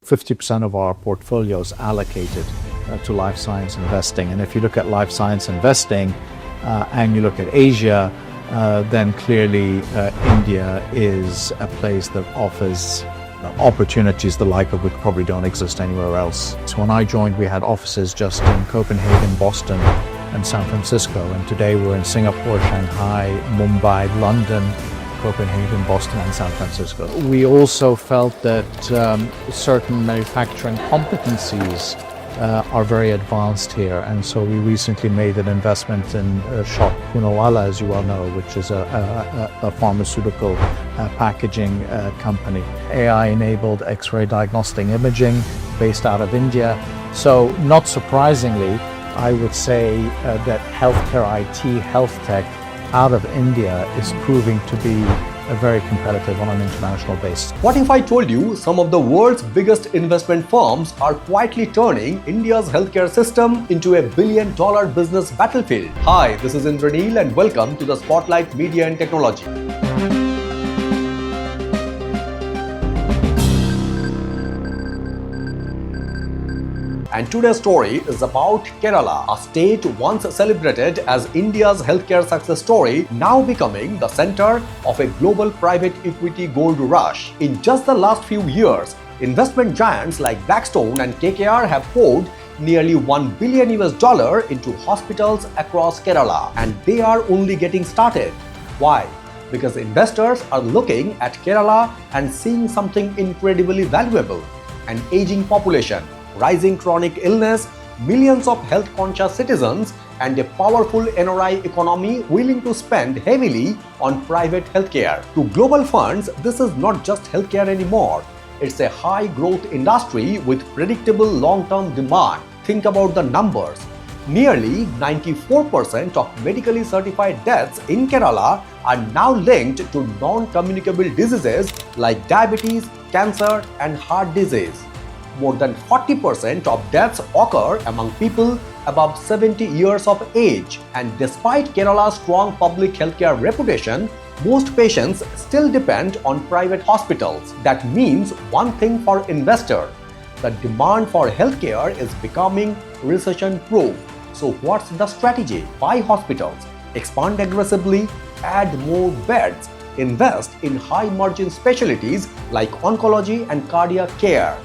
50% of our portfolio is allocated to life science investing. And if you look at life science investing and you look at Asia, then clearly India is a place that offers opportunities the like of which probably don't exist anywhere else. So when I joined, we had offices just in Copenhagen, Boston, and San Francisco. And today we're in Singapore, Shanghai, Mumbai, London, Copenhagen, Boston, and San Francisco. We also felt that certain manufacturing competencies are very advanced here, and so we recently made an investment in Shot Poonawalla, as you well know, which is a pharmaceutical packaging company. AI-enabled X-ray diagnostic imaging based out of India. So not surprisingly, I would say that healthcare IT, health tech out of India is proving to be very competitive on an international basis. What if I told you some of the world's biggest investment firms are quietly turning India's healthcare system into a billion-dollar business battlefield? Hi, this is Indranil and welcome to the Spotlight Media and Technology. And today's story is about Kerala, a state once celebrated as India's healthcare success story, now becoming the center of a global private equity gold rush. In just the last few years, investment giants like Blackstone and KKR have poured nearly $1 billion into hospitals across Kerala, and they are only getting started. Why? Because investors are looking at Kerala and seeing something incredibly valuable: an aging population, rising chronic illness, millions of health-conscious citizens, and a powerful NRI economy willing to spend heavily on private healthcare. To global funds, this is not just healthcare anymore. It's a high-growth industry with predictable long-term demand. Think about the numbers. Nearly 94% of medically certified deaths in Kerala are now linked to non-communicable diseases like diabetes, cancer, and heart disease. More than 40% of deaths occur among people above 70 years of age. And despite Kerala's strong public healthcare reputation, most patients still depend on private hospitals. That means one thing for investors: the demand for healthcare is becoming recession-proof. So what's the strategy? Buy hospitals, expand aggressively, add more beds, invest in high-margin specialties like oncology and cardiac care,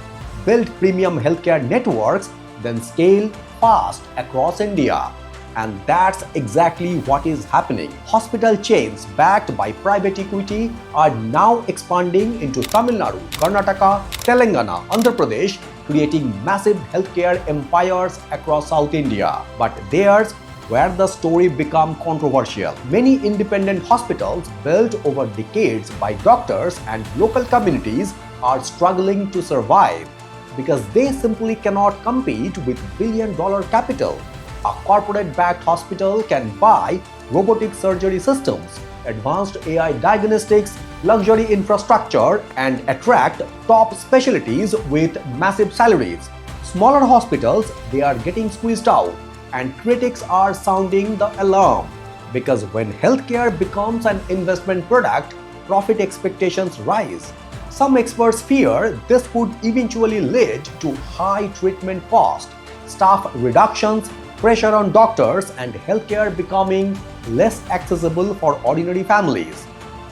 build premium healthcare networks, then scale fast across India. And that's exactly what is happening. Hospital chains backed by private equity are now expanding into Tamil Nadu, Karnataka, Telangana, Andhra Pradesh, creating massive healthcare empires across South India. But there's where the story becomes controversial. Many independent hospitals built over decades by doctors and local communities are struggling to survive because they simply cannot compete with billion-dollar capital. A corporate-backed hospital can buy robotic surgery systems, advanced AI diagnostics, luxury infrastructure, and attract top specialties with massive salaries. Smaller hospitals, they are getting squeezed out, and critics are sounding the alarm because when healthcare becomes an investment product, profit expectations rise. Some experts fear this would eventually lead to high treatment costs, staff reductions, pressure on doctors, and healthcare becoming less accessible for ordinary families.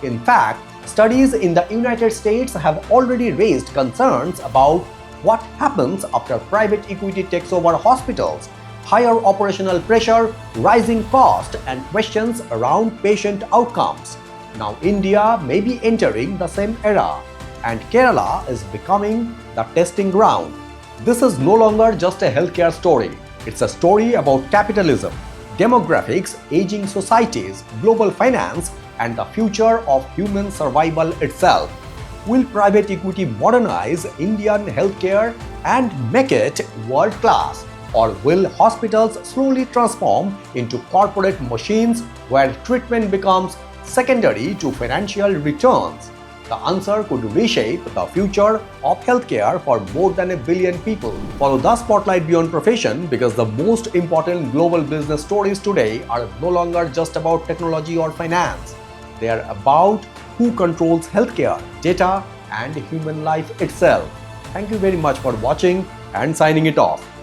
In fact, studies in the United States have already raised concerns about what happens after private equity takes over hospitals: higher operational pressure, rising costs, and questions around patient outcomes. Now India may be entering the same era, and Kerala is becoming the testing ground. This is no longer just a healthcare story. It's a story about capitalism, demographics, aging societies, global finance, and the future of human survival itself. Will private equity modernize Indian healthcare and make it world-class? Or will hospitals slowly transform into corporate machines where treatment becomes secondary to financial returns? The answer could reshape the future of healthcare for more than 1 billion people. Follow the Spotlight Beyond Profession because the most important global business stories today are no longer just about technology or finance. They are about who controls healthcare, data, and human life itself. Thank you very much for watching and signing it off.